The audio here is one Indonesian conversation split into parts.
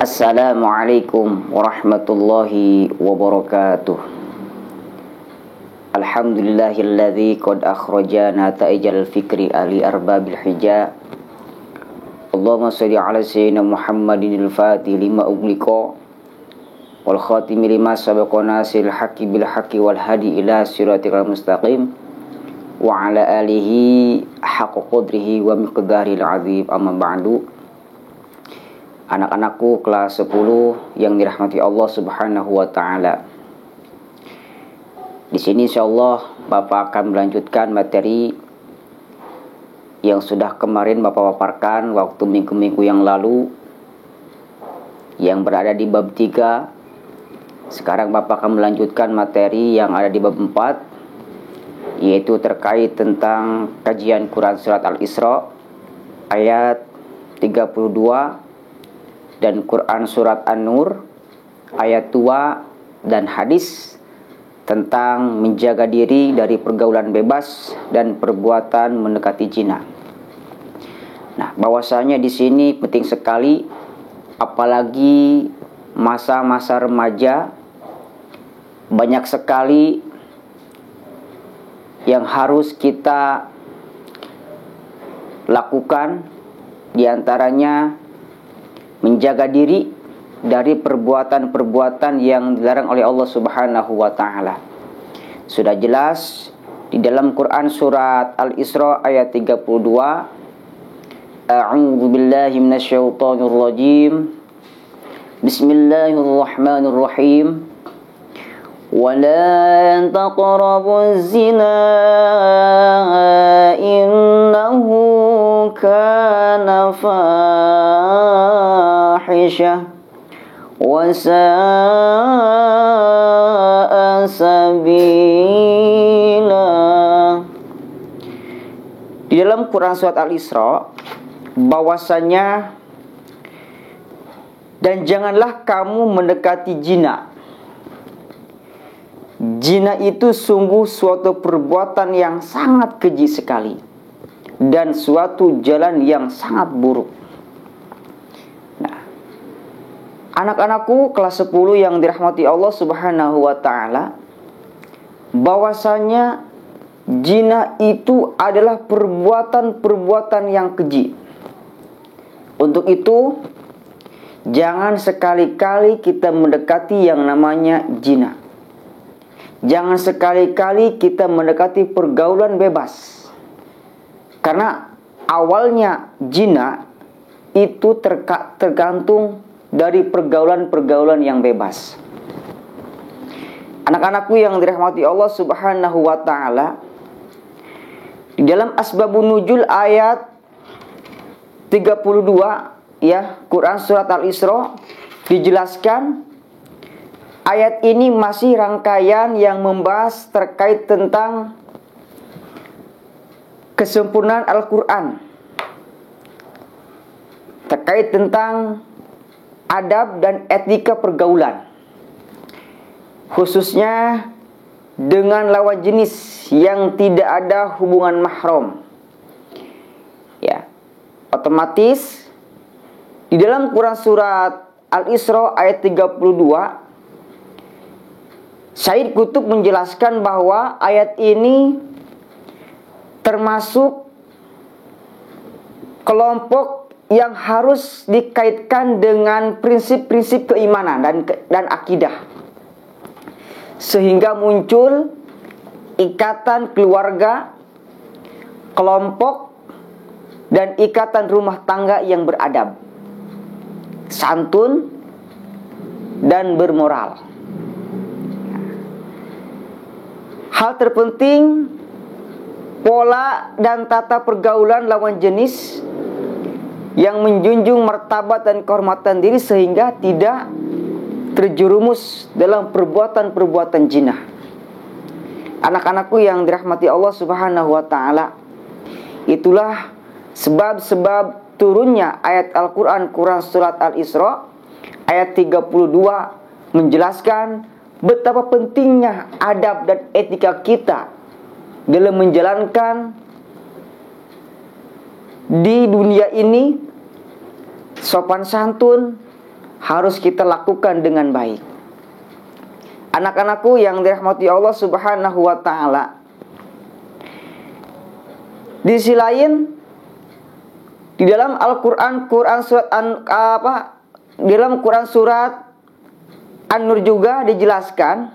Assalamualaikum warahmatullahi wabarakatuh. Alhamdulillahilladzi qad akhrajana ta'ijal fikri ali arbabil hija. Allahumma sholli ala sayyidina Muhammadinil fatih lima ughliqa wal khatimi lima sabaqa nasil haqqi bil haqqi wal hadi ila siratal mustaqim wa ala alihi haqqa qadrihi wa miqdaril azim. Amma ba'du. Anak-anakku kelas 10 yang dirahmati Allah Subhanahu wa taala. Di sini insyaallah Bapak akan melanjutkan materi yang sudah kemarin Bapak paparkan waktu minggu-minggu yang lalu, yang berada di bab 3. Sekarang Bapak akan melanjutkan materi yang ada di bab 4, yaitu terkait tentang kajian Quran surat Al-Isra ayat 32 dan Quran surat An-Nur ayat 2 dan hadis tentang menjaga diri dari pergaulan bebas dan perbuatan mendekati zina. Nah, bahwasanya di sini penting sekali, apalagi masa-masa remaja, banyak sekali yang harus kita lakukan, diantaranya menjaga diri dari perbuatan-perbuatan yang dilarang oleh Allah Subhanahu wa taala. Sudah jelas di dalam Quran surat Al-Isra ayat 32, A'udzu billahi minasyaitonir rajim. Bismillahirrahmanirrahim. ولا تقربوا الزنا إنه كان فاحشة وساء سبيلا. Di dalam Quran surat Al-Isra bahwasanya, dan janganlah kamu mendekati zina. Zina itu sungguh suatu perbuatan yang sangat keji sekali dan suatu jalan yang sangat buruk. Nah, anak-anakku kelas 10 yang dirahmati Allah Subhanahu wa taala, bahwasanya zina itu adalah perbuatan-perbuatan yang keji. Untuk itu, jangan sekali-kali kita mendekati yang namanya zina. Jangan sekali-kali kita mendekati pergaulan bebas. Karena awalnya zina itu tergantung dari pergaulan-pergaulan yang bebas. Anak-anakku yang dirahmati Allah Subhanahu wa taala, di dalam Asbabun Nuzul ayat 32 ya, Quran surat Al-Isra dijelaskan. Ayat ini masih rangkaian yang membahas terkait tentang kesempurnaan Al-Quran, terkait tentang adab dan etika pergaulan, khususnya dengan lawan jenis yang tidak ada hubungan mahram. Ya, otomatis di dalam Quran surat Al-Isra ayat 32, Syed Qutb menjelaskan bahwa ayat ini termasuk kelompok yang harus dikaitkan dengan prinsip-prinsip keimanan dan akidah, sehingga muncul ikatan keluarga, kelompok, dan ikatan rumah tangga yang beradab, santun, dan bermoral. Hal terpenting, pola dan tata pergaulan lawan jenis yang menjunjung martabat dan kehormatan diri sehingga tidak terjerumus dalam perbuatan-perbuatan zina. Anak-anakku yang dirahmati Allah Subhanahu wa taala, itulah sebab-sebab turunnya ayat Al-Quran, Quran surat Al-Isra ayat 32 menjelaskan betapa pentingnya adab dan etika kita dalam menjalankan di dunia ini sopan santun, harus kita lakukan dengan baik. Anak-anakku yang dirahmati Allah Subhanahu wa taala. Di sisi lain, di dalam Al-Qur'an, dalam Quran surat An-Nur juga dijelaskan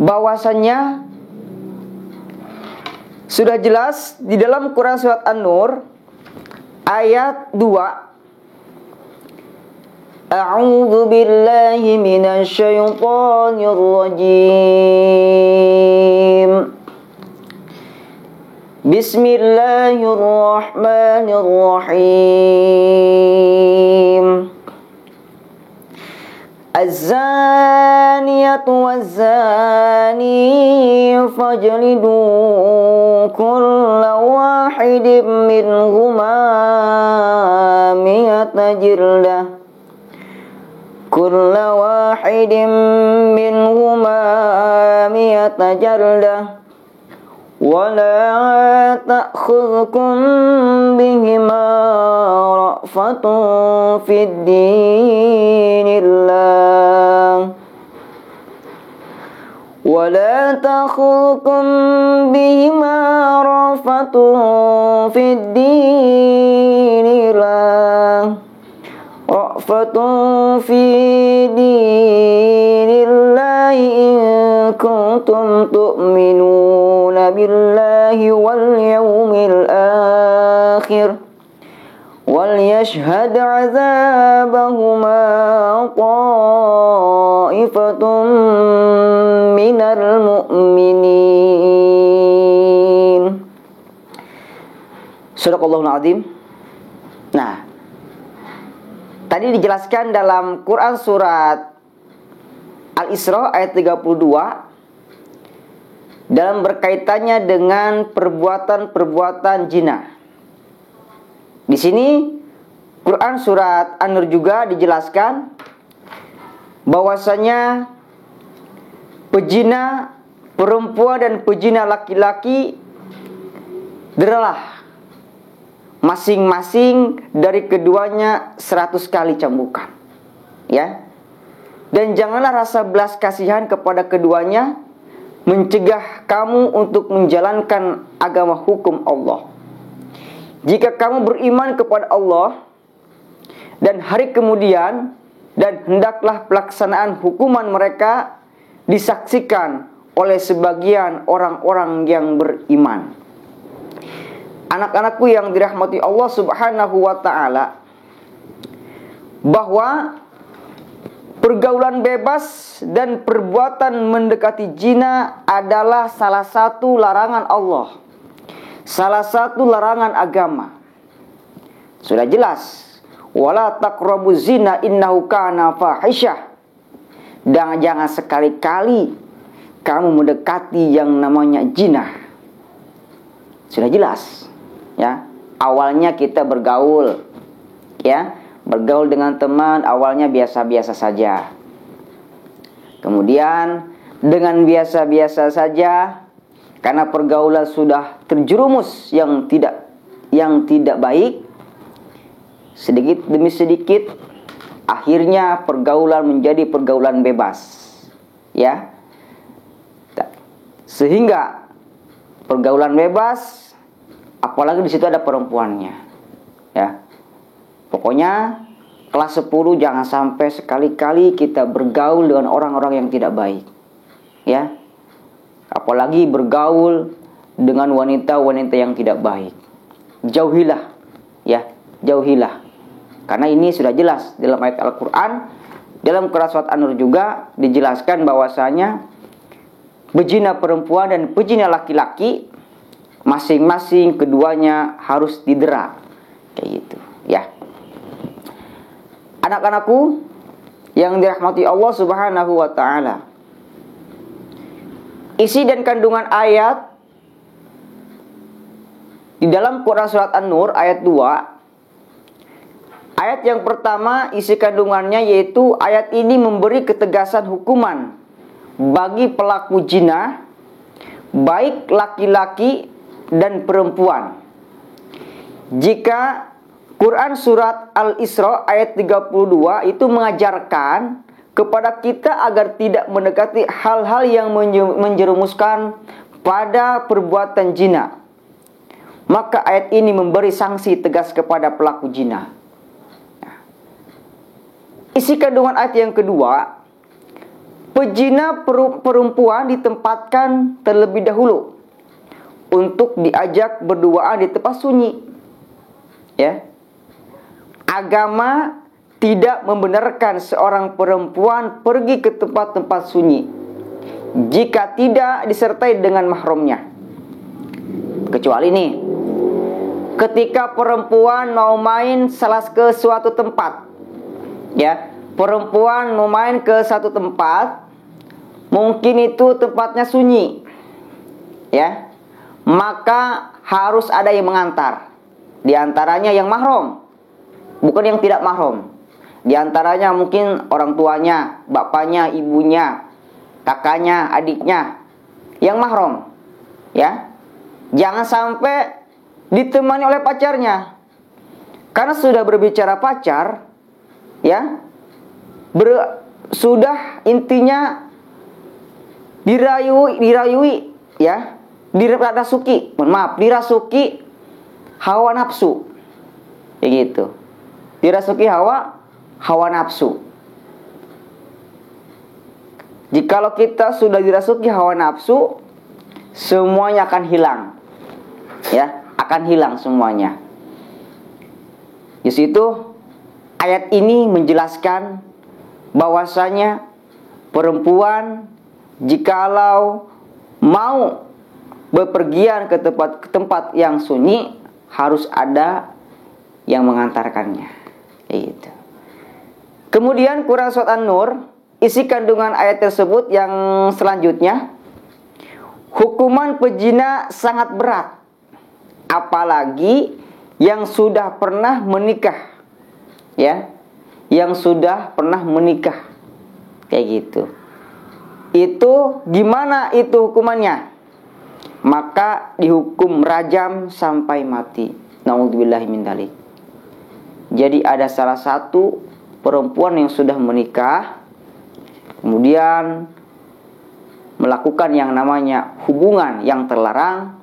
bahwasannya sudah jelas di dalam Quran surat An-Nur ayat 2. A'udzu billahi minasy syaithanir rajim. Bismillahirrahmanirrahim. Az-zaniyatu waz-zani fajlidu kulla wahidin minhuma mi'ata jildah. Kulla wahidin minhuma mi'ata jildah. ولا تأخذكم بهما رأفة في الدين الله ولا تأخذكم بهما رأفة في الدين الله رأفة في دين الله إن كنتم تؤمنون بالله واليوم الآخر وليشهد عذابهما طائفة من المؤمنين. Sadaqallahul Azim. Nah, tadi dijelaskan dalam Quran surat Al-Isra ayat 32 dalam berkaitannya dengan perbuatan-perbuatan zina. Di sini Quran surat An-Nur juga dijelaskan bahwasanya pezina perempuan dan pezina laki-laki adalah masing-masing dari keduanya 100 kali cambukan. Ya. Dan janganlah rasa belas kasihan kepada keduanya mencegah kamu untuk menjalankan agama hukum Allah. Jika kamu beriman kepada Allah dan hari kemudian, dan hendaklah pelaksanaan hukuman mereka disaksikan oleh sebagian orang-orang yang beriman. Anak-anakku yang dirahmati Allah Subhanahu wa taala, bahwa pergaulan bebas dan perbuatan mendekati zina adalah salah satu larangan Allah, salah satu larangan agama. Sudah jelas, wala taqrabuz zina innahu kana fahisyah. Dan jangan sekali-kali kamu mendekati yang namanya zina. Sudah jelas, ya. Awalnya kita bergaul, ya. Bergaul dengan teman awalnya biasa-biasa saja. Kemudian dengan biasa-biasa saja, karena pergaulan sudah terjerumus yang tidak baik, sedikit demi sedikit akhirnya pergaulan menjadi pergaulan bebas. Ya. Sehingga pergaulan bebas, apalagi di situ ada perempuannya. Ya. Pokoknya kelas 10 jangan sampai sekali-kali kita bergaul dengan orang-orang yang tidak baik. Ya. Apalagi bergaul dengan wanita-wanita yang tidak baik. Jauhilah. Ya, jauhilah. Karena ini sudah jelas dalam ayat Al-Qur'an, dalam Quran surat An-Nur juga dijelaskan bahwasanya pezina perempuan dan pezina laki-laki masing-masing keduanya harus didera. Kayak gitu, ya. Anak-anakku yang dirahmati Allah Subhanahu wa taala, isi dan kandungan ayat di dalam Quran surat An-Nur ayat 2. Ayat yang pertama isi kandungannya yaitu ayat ini memberi ketegasan hukuman bagi pelaku zina, baik laki-laki dan perempuan, jika Quran surat Al-Isra ayat 32 itu mengajarkan kepada kita agar tidak mendekati hal-hal yang menjerumuskan pada perbuatan zina. Maka ayat ini memberi sanksi tegas kepada pelaku zina. Isi kandungan ayat yang kedua, pezina perempuan ditempatkan terlebih dahulu untuk diajak berduaan di tempat sunyi. Ya. Agama tidak membenarkan seorang perempuan pergi ke tempat-tempat sunyi jika tidak disertai dengan mahramnya. Kecuali nih, ketika perempuan mau main ke suatu tempat, ya, perempuan mau main ke satu tempat, mungkin itu tempatnya sunyi, ya, maka harus ada yang mengantar. Di antaranya yang mahram, bukan yang tidak mahram. Di antaranya mungkin orang tuanya, bapaknya, ibunya, kakaknya, adiknya, yang mahram, ya. Jangan sampai ditemani oleh pacarnya. Karena sudah berbicara pacar, ya, sudah intinya dirayui, ya, dirasuki hawa nafsu, kayak gitu. Dirasuki hawa nafsu. Jikalau kita sudah dirasuki hawa nafsu, semuanya akan hilang, ya, akan hilang semuanya. Di situ ayat ini menjelaskan bahwasanya perempuan jikalau mau bepergian ke tempat yang sunyi harus ada yang mengantarkannya. Itu. Kemudian Quran surat An-Nur, isi kandungan ayat tersebut yang selanjutnya, hukuman pezina sangat berat, apalagi yang sudah pernah menikah, ya, yang sudah pernah menikah, kayak gitu. Itu gimana itu hukumannya? Maka dihukum rajam sampai mati. Na'udzubillahi min dzalik. Jadi ada salah satu perempuan yang sudah menikah, kemudian melakukan yang namanya hubungan yang terlarang,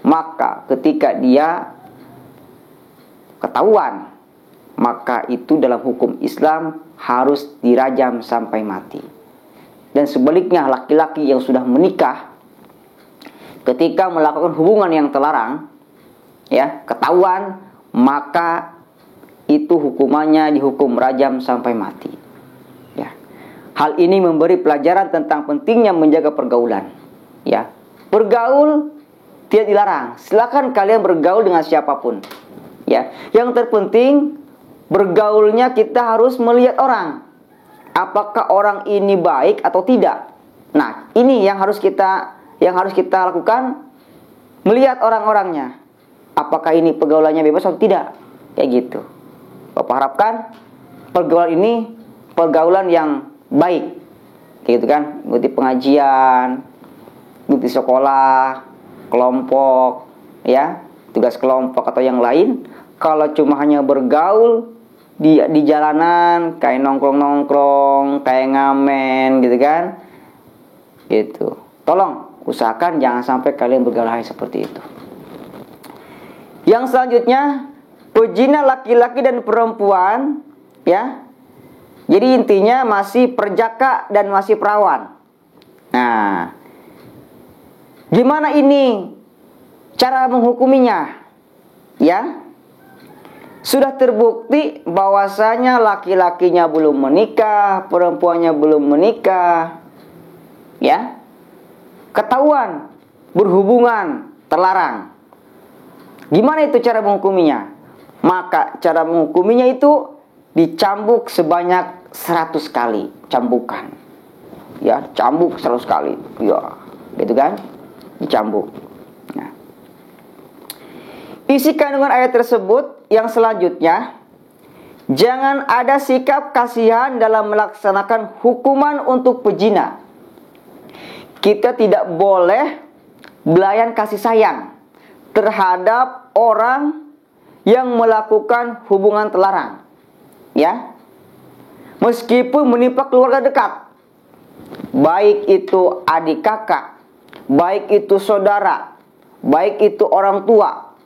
maka ketika dia ketahuan, maka itu dalam hukum Islam harus dirajam sampai mati. Dan sebaliknya, laki-laki yang sudah menikah ketika melakukan hubungan yang terlarang, ya, ketahuan, maka itu hukumannya dihukum rajam sampai mati. Ya. Hal ini memberi pelajaran tentang pentingnya menjaga pergaulan. Ya. Bergaul tidak dilarang. Silakan kalian bergaul dengan siapapun. Ya. Yang terpenting bergaulnya kita harus melihat orang. Apakah orang ini baik atau tidak? Nah, ini yang harus kita lakukan, melihat orang-orangnya. Apakah ini pergaulannya bebas atau tidak? Kayak gitu. Bapak harapkan pergaulan ini pergaulan yang baik, kayak gitu kan, mengikuti pengajian, mengikuti sekolah, kelompok, ya, tugas kelompok atau yang lain. Kalau cuma hanya bergaul di jalanan, kayak nongkrong-nongkrong, kayak ngamen, gitu kan, gitu. Tolong usahakan jangan sampai kalian bergaul hal seperti itu. Yang selanjutnya, pezina laki-laki dan perempuan, ya. Jadi intinya masih perjaka dan masih perawan. Nah, gimana ini cara menghukuminya? Ya. Sudah terbukti bahwasanya laki-lakinya belum menikah, perempuannya belum menikah. Ya. Ketahuan berhubungan terlarang. Gimana itu cara menghukuminya? Maka cara menghukuminya itu dicambuk sebanyak 100 kali cambukan. Ya, cambuk 100 kali. Ya, gitu kan? Dicambuk. Nah. Isi kandungan ayat tersebut yang selanjutnya, jangan ada sikap kasihan dalam melaksanakan hukuman untuk pezina. Kita tidak boleh belayan kasih sayang terhadap orang yang melakukan hubungan terlarang. Ya. Meskipun menimpa keluarga dekat, baik itu adik kakak, baik itu saudara, baik itu orang tua,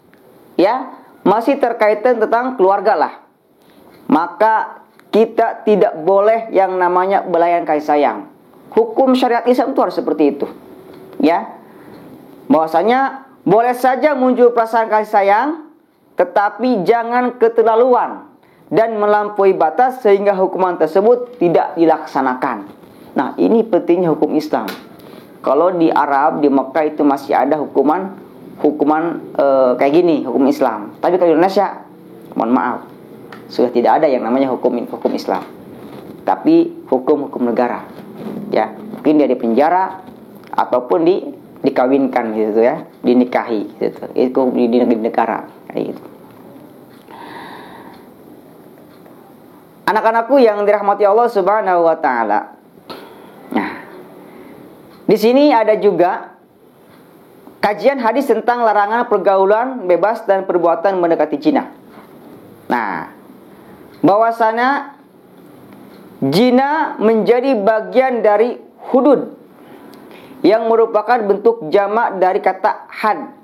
ya, masih terkaitan tentang keluarga lah. Maka kita tidak boleh yang namanya belayan kasih sayang. Hukum syariat Islam itu harus seperti itu. Ya. Bahwasanya boleh saja muncul perasaan kasih sayang, tetapi jangan keterlaluan dan melampaui batas sehingga hukuman tersebut tidak dilaksanakan. Nah, ini pentingnya hukum Islam. Kalau di Arab, di Mekah itu masih ada hukuman kayak gini, hukum Islam. Tapi kalau di Indonesia, mohon maaf, sudah tidak ada yang namanya hukum Islam. Tapi hukum negara. Ya, mungkin dia di penjara ataupun dikawinkan gitu ya, dinikahi gitu. Itu di negara kayak gitu. Anak-anakku yang dirahmati Allah Subhanahu wa taala. Nah, di sini ada juga kajian hadis tentang larangan pergaulan bebas dan perbuatan mendekati zina. Nah, bahwasanya zina menjadi bagian dari hudud yang merupakan bentuk jamak dari kata had,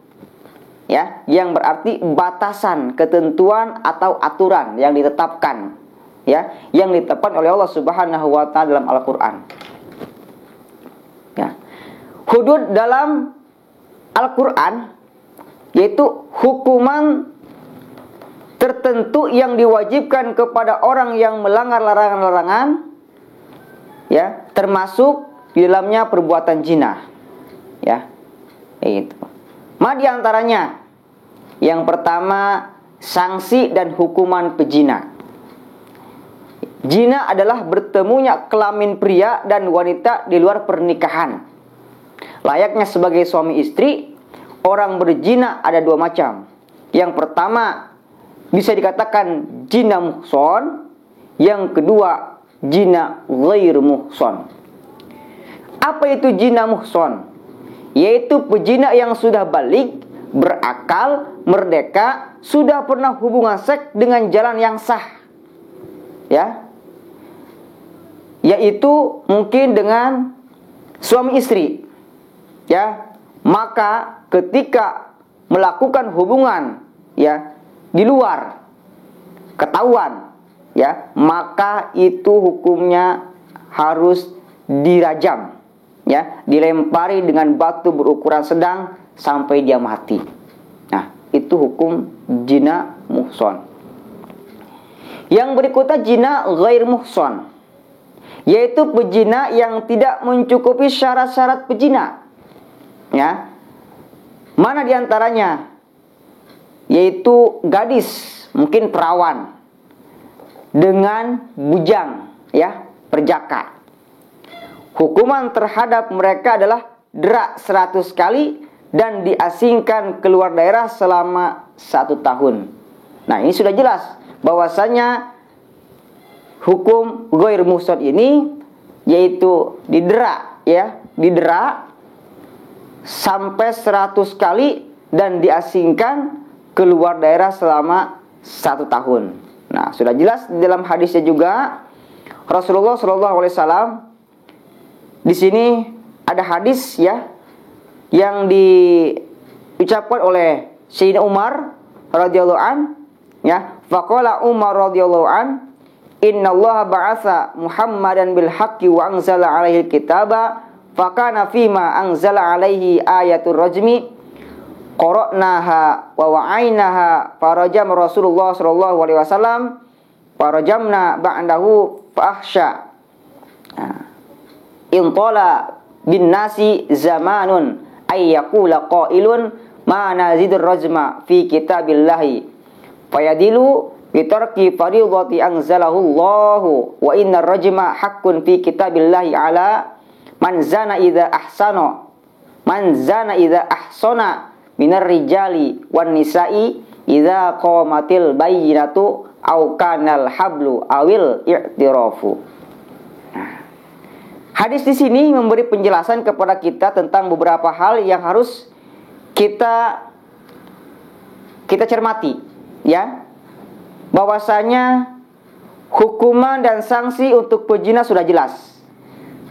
ya, yang berarti batasan, ketentuan atau aturan yang ditetapkan, ya, yang ditetapkan oleh Allah Subhanahu wa taala dalam Al-Qur'an. Ya. Hudud dalam Al-Qur'an yaitu hukuman tertentu yang diwajibkan kepada orang yang melanggar larangan-larangan, ya, termasuk di dalamnya perbuatan zina. Ya. Itu. Di antaranya yang pertama, sanksi dan hukuman pezina. Zina adalah bertemunya kelamin pria dan wanita di luar pernikahan. Layaknya sebagai suami istri, orang berzina ada dua macam. Yang pertama bisa dikatakan zina muhson, yang kedua zina ghair muhson. Apa itu zina muhson? Yaitu pezina yang sudah balik, berakal, merdeka, sudah pernah hubungan seks dengan jalan yang sah. Ya. Yaitu mungkin dengan suami istri. Ya. Maka ketika melakukan hubungan, ya, di luar ketahuan, ya, maka itu hukumnya harus dirajam, ya, dilempari dengan batu berukuran sedang sampai dia mati. Nah, itu hukum zina muhson. Yang berikutnya zina ghair muhson, yaitu pezina yang tidak mencukupi syarat-syarat pezina. Ya. Mana diantaranya? Yaitu gadis, mungkin perawan, dengan bujang, ya, perjaka. Hukuman terhadap mereka adalah derak 100 kali dan diasingkan keluar daerah selama 1 tahun. Nah, ini sudah jelas bahwasanya hukum ghair muhson ini yaitu didera, ya, didera sampai 100 kali dan diasingkan keluar daerah selama 1 tahun. Nah, sudah jelas di dalam hadisnya juga Rasulullah SAW. Di sini ada hadis, ya, yang diucapkan oleh Sayyidina Umar radhiyallahu an, ya, faqala Umar radhiyallahu an, innallaha ba'atsa Muhammadan bil haqqi wa anzala 'alaihi kitaba fakana fima anzala 'alaihi ayatul rajmi qara'naha wa wa'ainaha farajam Rasulullah sallallahu alaihi wasallam farajamna ba'dahu fahsya. Intala bin nasi zamanun ay yaqula qailun ma nazidur rajma fi kitabillahi fayadilu bitarki fardhati anzalahu Allahu wa innar rajma haqqun fi kitabillahi ala man zana idza ahsana minar rijali wan nisa'i idza qamatil bayyinatu au kanal hablu awil i'tirafu. Hadis di sini memberi penjelasan kepada kita tentang beberapa hal yang harus kita cermati, ya, bahwasanya hukuman dan sanksi untuk pezina sudah jelas,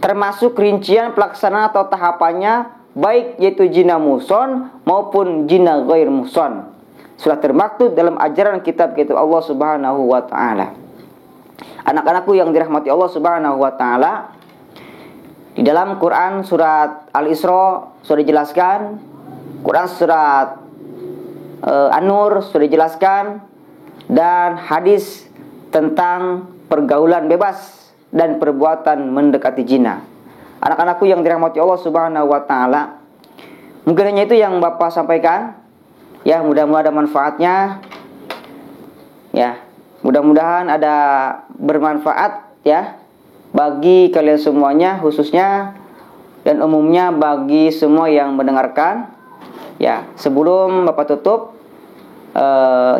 termasuk rincian pelaksanaan atau tahapannya, baik yaitu zina muhson maupun zina ghair muhson, sudah termaktub dalam ajaran kitab-kitab Allah Subhanahu wa taala. Anak-anakku yang dirahmati Allah Subhanahu wa taala, di dalam Quran surat Al-Isra sudah dijelaskan, Quran surat An-Nur sudah dijelaskan, dan hadis tentang pergaulan bebas dan perbuatan mendekati zina. Anak-anakku yang dirahmati Allah Subhanahu wa taala, mungkin hanya itu yang Bapak sampaikan. Ya, mudah-mudahan ada manfaatnya. Ya, mudah-mudahan ada bermanfaat ya bagi kalian semuanya, khususnya dan umumnya bagi semua yang mendengarkan. Ya, sebelum Bapak tutup,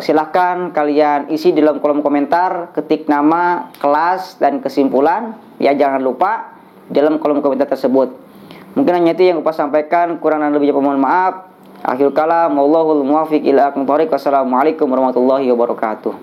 silahkan kalian isi di dalam kolom komentar, ketik nama, kelas, dan kesimpulan. Ya, jangan lupa dalam kolom komentar tersebut. Mungkin hanya itu yang Bapak sampaikan, kurang dan lebihnya mohon maaf. Akhirul kalam, wallahul muwaffiq ila aqwamit thoriq. Wassalamualaikum warahmatullahi wabarakatuh.